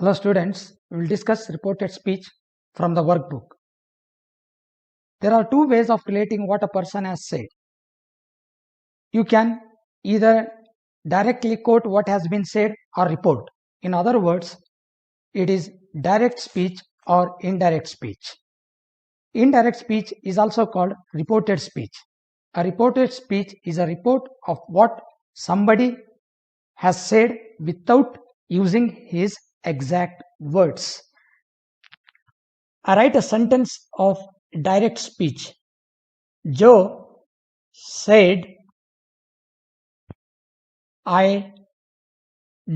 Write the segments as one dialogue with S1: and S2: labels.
S1: Hello students, we will discuss reported speech from the workbook. There are two ways of relating what a person has said. You can either directly quote what has been said or report. In other words, it is direct speech or indirect speech. Indirect speech is also called reported speech. A reported speech is a report of what somebody has said without using his exact words. I write a sentence of direct speech. Joe said, I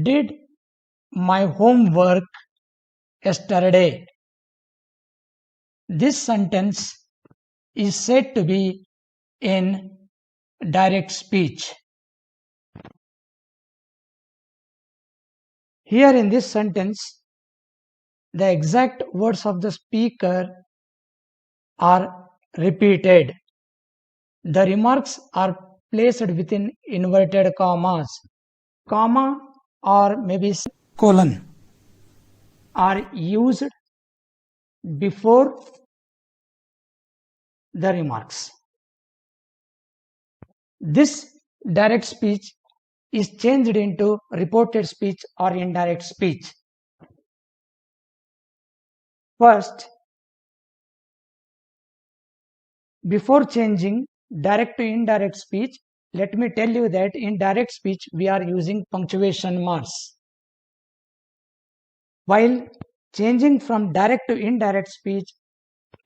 S1: did my homework yesterday. This sentence is said to be in direct speech. Here in this sentence, the exact words of the speaker are repeated. The remarks are placed within inverted commas. Comma or maybe colon are used before the remarks. This direct speech is changed into reported speech or indirect speech. First, before changing direct to indirect speech, let me tell you that in direct speech we are using punctuation marks. While changing from direct to indirect speech,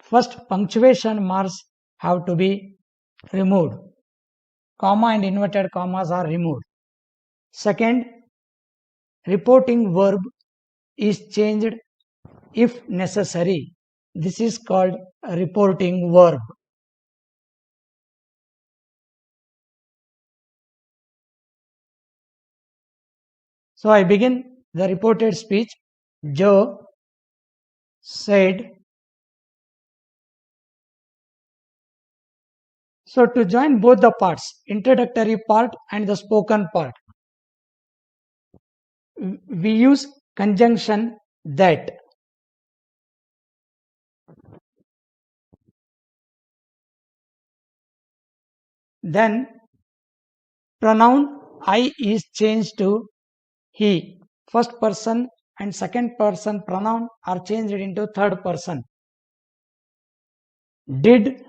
S1: first punctuation marks have to be removed. Comma and inverted commas are removed. Second, reporting verb is changed if necessary. This is called a reporting verb. So I begin the reported speech. Joe said. So to join both the parts, introductory part and the spoken part, we use conjunction that. Then pronoun I is changed to he. First person and second person pronoun are changed into third person. Did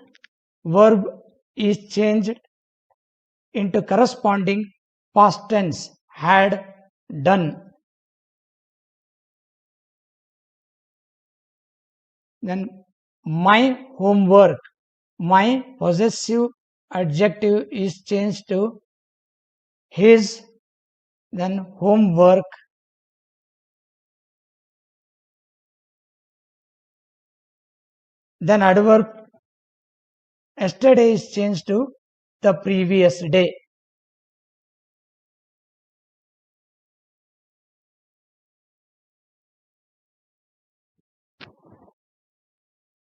S1: verb is changed into corresponding past tense, had, done. Then my homework, my possessive adjective is changed to his, then homework. Then adverb yesterday is changed to the previous day.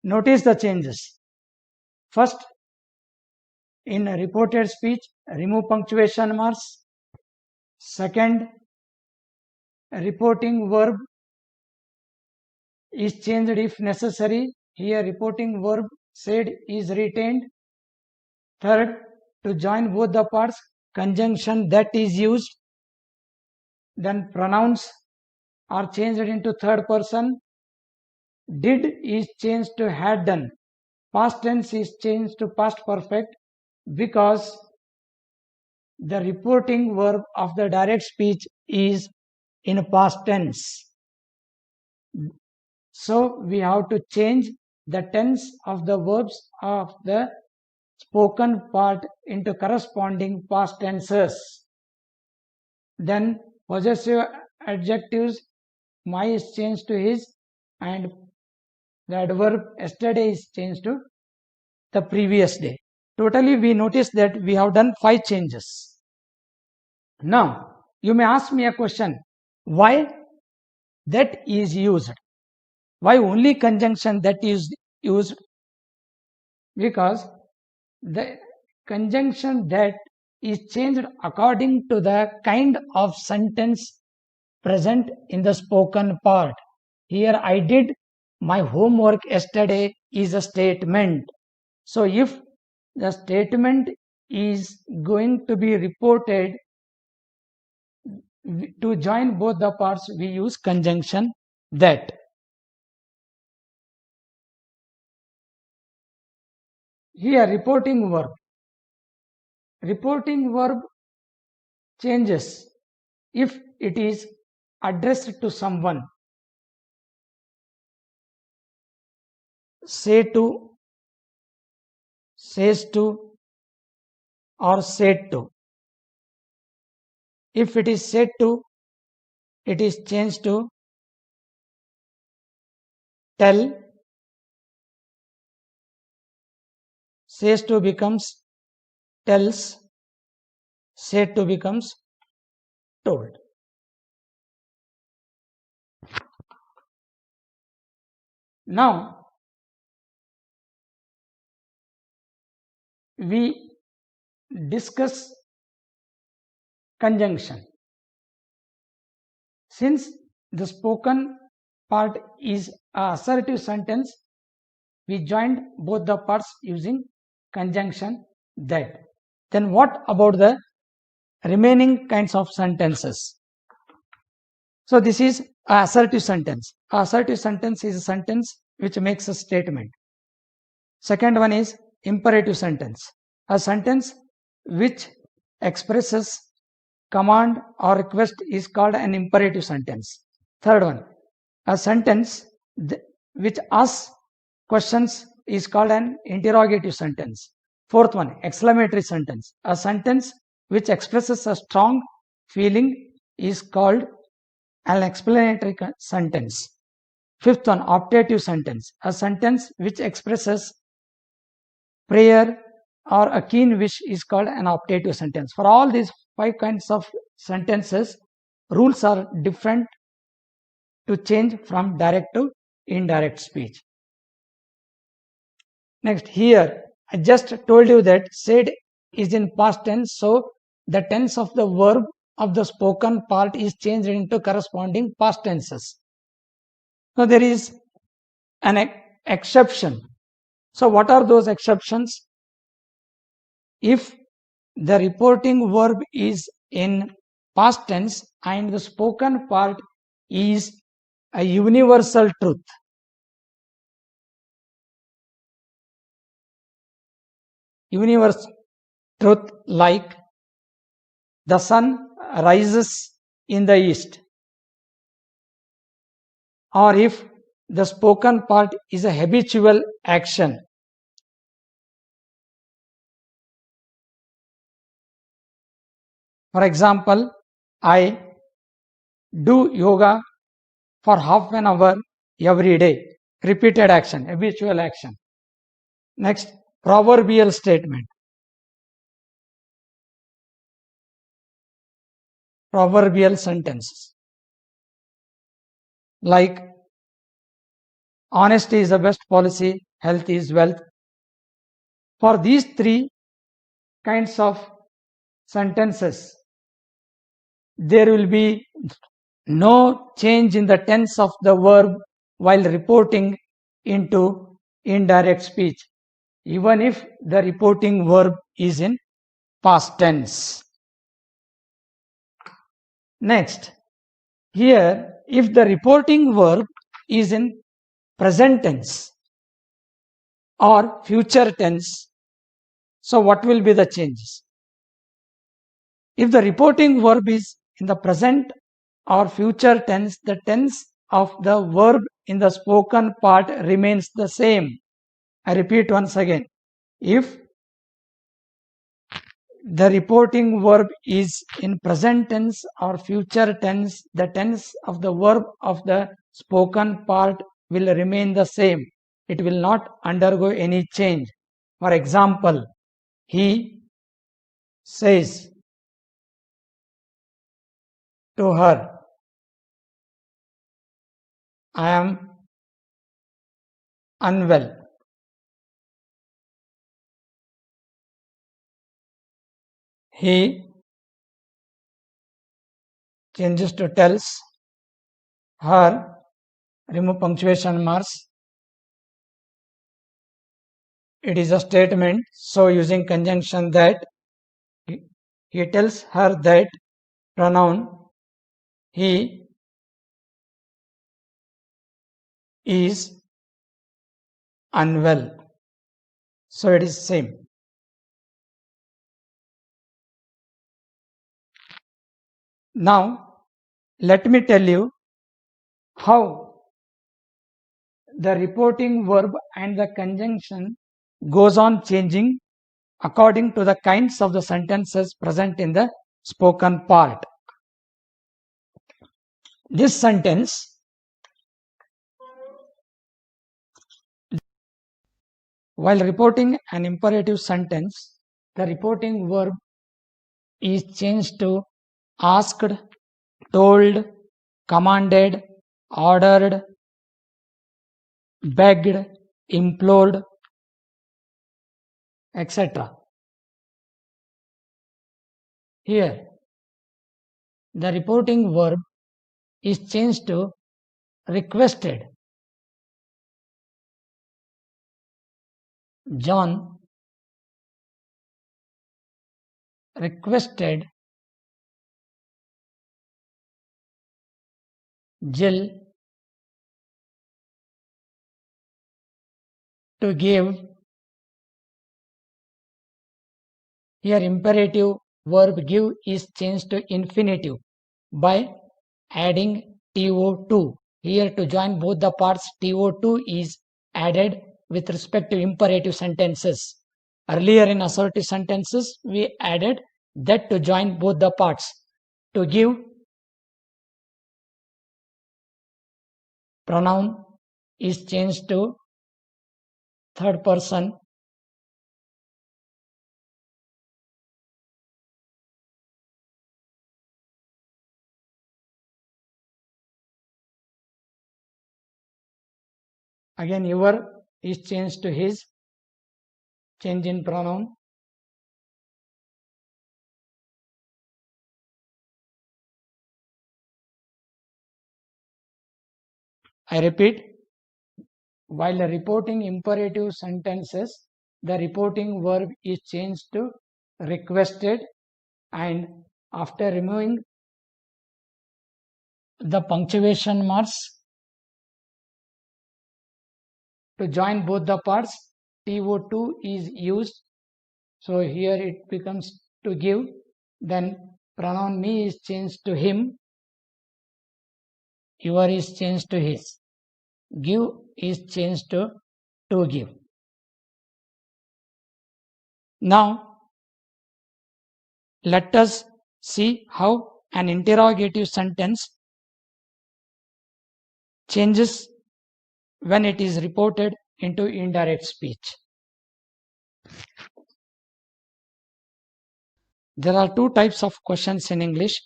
S1: Notice the changes. First, in a reported speech, remove punctuation marks. Second, reporting verb is changed if necessary. Here, reporting verb said is retained. Third, to join both the parts, conjunction that is used. Then pronouns are changed into third person. Did is changed to had done. Past tense is changed to past perfect because the reporting verb of the direct speech is in past tense. So we have to change the tense of the verbs of the spoken part into corresponding past tenses. Then possessive adjectives, my is changed to his, and the adverb yesterday is changed to the previous day. Totally, we notice that we have done 5 changes. Now, you may ask me a question, why that is used? Why only conjunction that is used? Because the conjunction that is changed according to the kind of sentence present in the spoken part. Here, I did my homework yesterday is a statement. So if the statement is going to be reported, to join both the parts, we use conjunction that. Here, reporting verb. Reporting verb changes if it is addressed to someone. Say to, says to, or said to. If it is said to, it is changed to tell. Says to becomes tells. Said to becomes told. Now, we discuss conjunction. Since the spoken part is an assertive sentence, we joined both the parts using conjunction that. Then what about the remaining kinds of sentences? So this is an assertive sentence. An assertive sentence is a sentence which makes a statement. Second one is imperative sentence. A sentence which expresses command or request is called an imperative sentence. Third one, a sentence which asks questions is called an interrogative sentence. Fourth one, exclamatory sentence. A sentence which expresses a strong feeling is called an explanatory sentence. Fifth one, optative sentence. A sentence which expresses prayer or a keen wish is called an optative sentence. For all these 5 kinds of sentences, rules are different to change from direct to indirect speech. Next, here I just told you that said is in past tense, so the tense of the verb of the spoken part is changed into corresponding past tenses. Now there is an exception. So what are those exceptions? If the reporting verb is in past tense and the spoken part is a universal truth. Universal truth like the sun rises in the east. Or if the spoken part is a habitual action. For example, I do yoga for half an hour every day. Repeated action, habitual action. Next, proverbial statement. Proverbial sentences. Like, honesty is the best policy, health is wealth. For these 3 kinds of sentences, there will be no change in the tense of the verb while reporting into indirect speech, even if the reporting verb is in past tense. Next, here if the reporting verb is in present tense or future tense, so what will be the changes? If the reporting verb is in the present or future tense, the tense of the verb in the spoken part remains the same. I repeat once again. If the reporting verb is in present tense or future tense, the tense of the verb of the spoken part will remain the same. It will not undergo any change. For example, he says to her, I am unwell. He changes to tells, her, remove punctuation marks. It is a statement, so using conjunction that, he tells her that pronoun he is unwell. So it is same. Now let me tell you how the reporting verb and the conjunction goes on changing according to the kinds of the sentences present in the spoken part. This sentence, while reporting an imperative sentence, the reporting verb is changed to asked, told, commanded, ordered, begged, implored, etc. Here, the reporting verb is changed to requested. John requested Jill to give. Here imperative verb give is changed to infinitive by adding to. Here to join both the parts, to is added with respect to imperative sentences. Earlier in assertive sentences, we added that to join both the parts. To give, pronoun is changed to third person. Again, your is changed to his, change in pronoun. I repeat, while reporting imperative sentences, the reporting verb is changed to requested, and after removing the punctuation marks to join both the parts, to is used. So here it becomes to give. Then pronoun me is changed to him. Your is changed to his. Give is changed to give. Now let us see how an interrogative sentence changes when it is reported into indirect speech. There are two types of questions in English.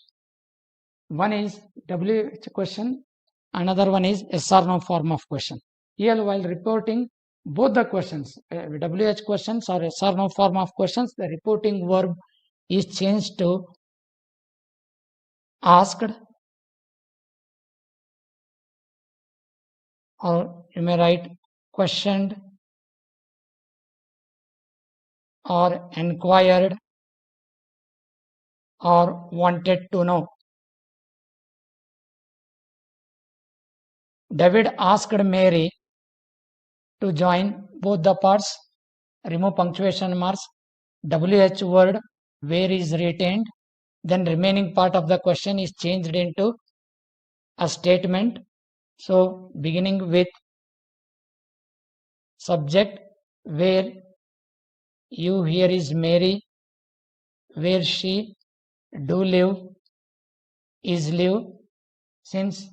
S1: One is WH question, another one is yes or no form of question. Here, while reporting both the questions, WH questions or yes or no form of questions, the reporting verb is changed to asked, or you may write questioned or inquired or wanted to know. David asked Mary to join both the parts, remove punctuation marks, WH word where is retained, then remaining part of the question is changed into a statement. So beginning with subject, where you, here is Mary, where she, do live, is live. Since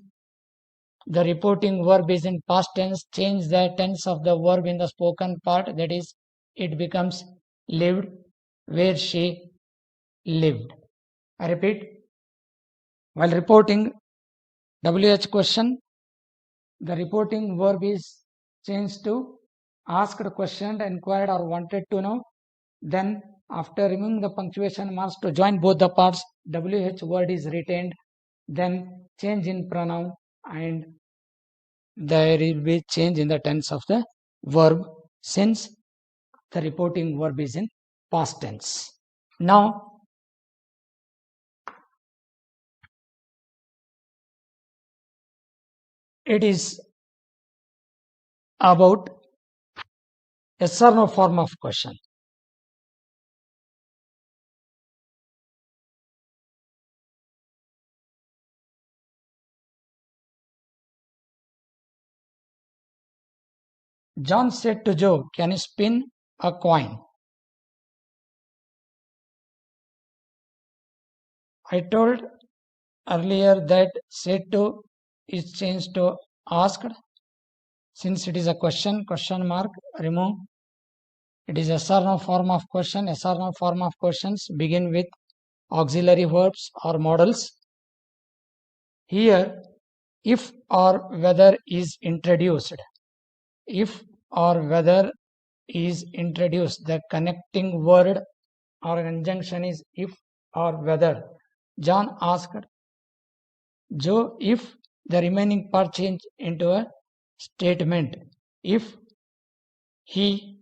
S1: the reporting verb is in past tense, change the tense of the verb in the spoken part, that is, it becomes lived, where she lived. I repeat, while reporting WH question, the reporting verb is changed to asked, questioned, inquired, or wanted to know. Then after removing the punctuation marks to join both the parts, WH word is retained. Then change in pronoun and there will be change in the tense of the verb since the reporting verb is in past tense. Now, it is about yes or no form of question. John said to Joe, "Can you spin a coin?" I told earlier that said to is changed to asked. Since it is a question mark, remove. It is yes or no form of question. Yes or no form of questions begin with auxiliary verbs or modals. Here, if or whether is introduced. If or whether is introduced, the connecting word or conjunction is if or whether. John asked Joe if the remaining part changed into a statement. If he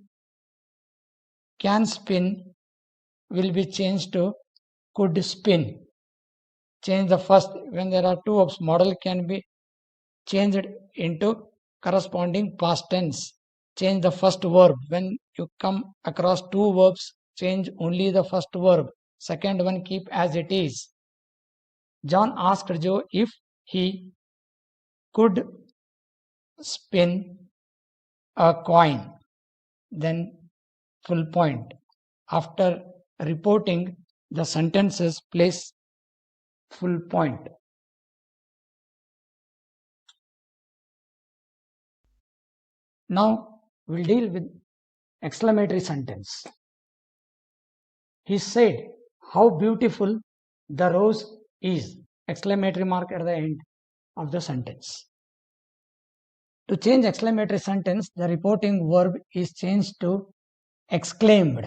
S1: can spin will be changed to could spin. Change the first when there are two verbs. Model can be changed into corresponding past tense. Change the first verb. When you come across two verbs, change only the first verb. Second one keep as it is. John asked Joe if he could spin a coin. Then full point. After reporting the sentences, place full point. Now we'll deal with exclamatory sentence. He said, "How beautiful the rose is!" Exclamatory mark at the end of the sentence. To change exclamatory sentence, the reporting verb is changed to exclaimed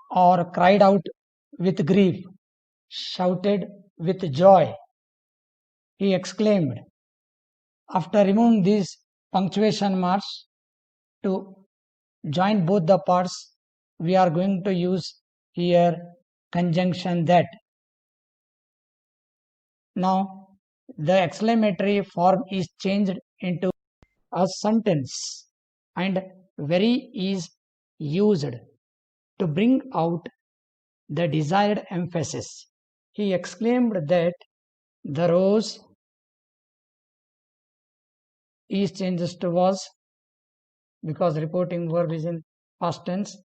S1: or cried out with grief, shouted with joy. He exclaimed. After removing these punctuation marks to join both the parts, we are going to use here conjunction that. Now, the exclamatory form is changed into a sentence and very is used to bring out the desired emphasis. He exclaimed that the rose is changes to was because reporting verb is in past tense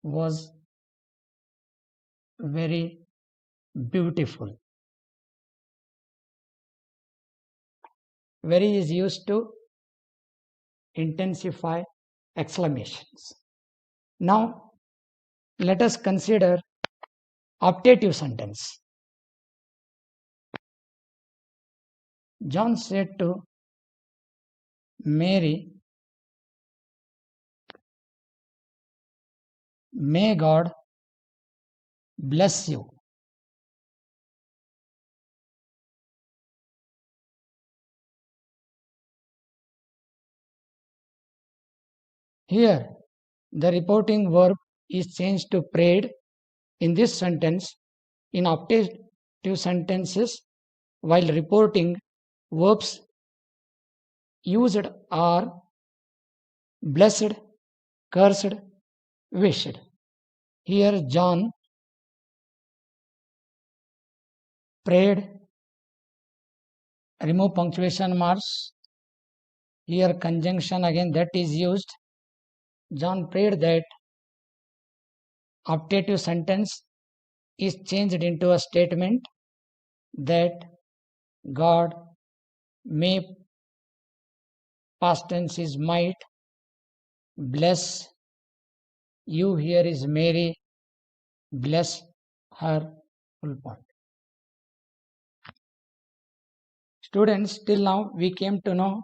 S1: was very beautiful. Very is used to intensify exclamations. Now, let us consider optative sentence. John said to Mary, "May God bless you." Here, the reporting verb is changed to prayed in this sentence. In optative sentences, while reporting, verbs used are blessed, cursed, wished. Here, John prayed, remove punctuation marks. Here, conjunction again that is used. John prayed that optative sentence is changed into a statement that God may, past tense is might, bless you. Here is Mary, bless her, full point. Students, till now we came to know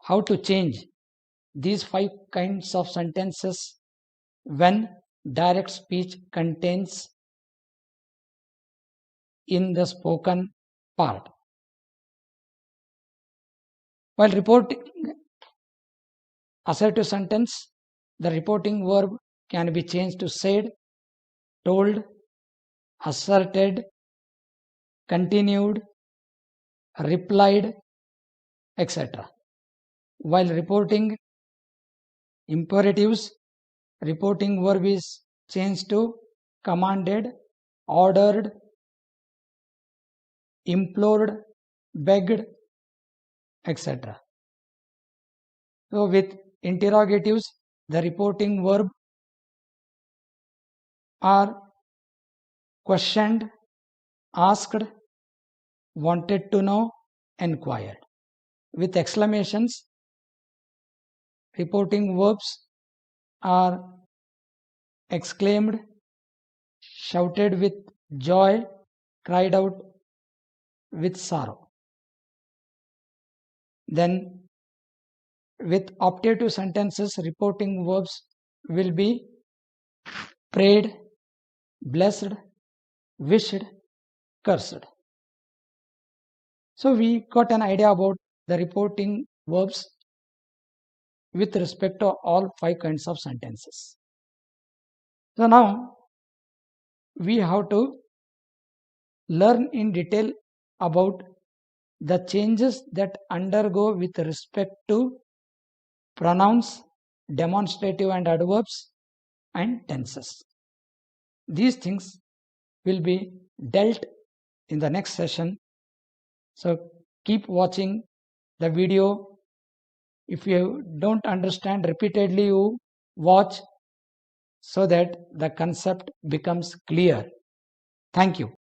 S1: how to change these 5 kinds of sentences when direct speech contains in the spoken part. While reporting assertive sentence, the reporting verb can be changed to said, told, asserted, continued, replied, etc. While reporting imperatives, reporting verb is changed to commanded, ordered, implored, begged, etc. So with interrogatives, the reporting verb are questioned, asked, wanted to know, inquired. With exclamations, reporting verbs are exclaimed, shouted with joy, cried out with sorrow. Then with optative sentences, reporting verbs will be prayed, blessed, wished, cursed. So we got an idea about the reporting verbs with respect to all 5 kinds of sentences. So now we have to learn in detail about the changes that undergo with respect to pronouns, demonstrative and adverbs, and tenses. These things will be dealt in the next session. So keep watching the video. If you don't understand repeatedly, you watch so that the concept becomes clear. Thank you.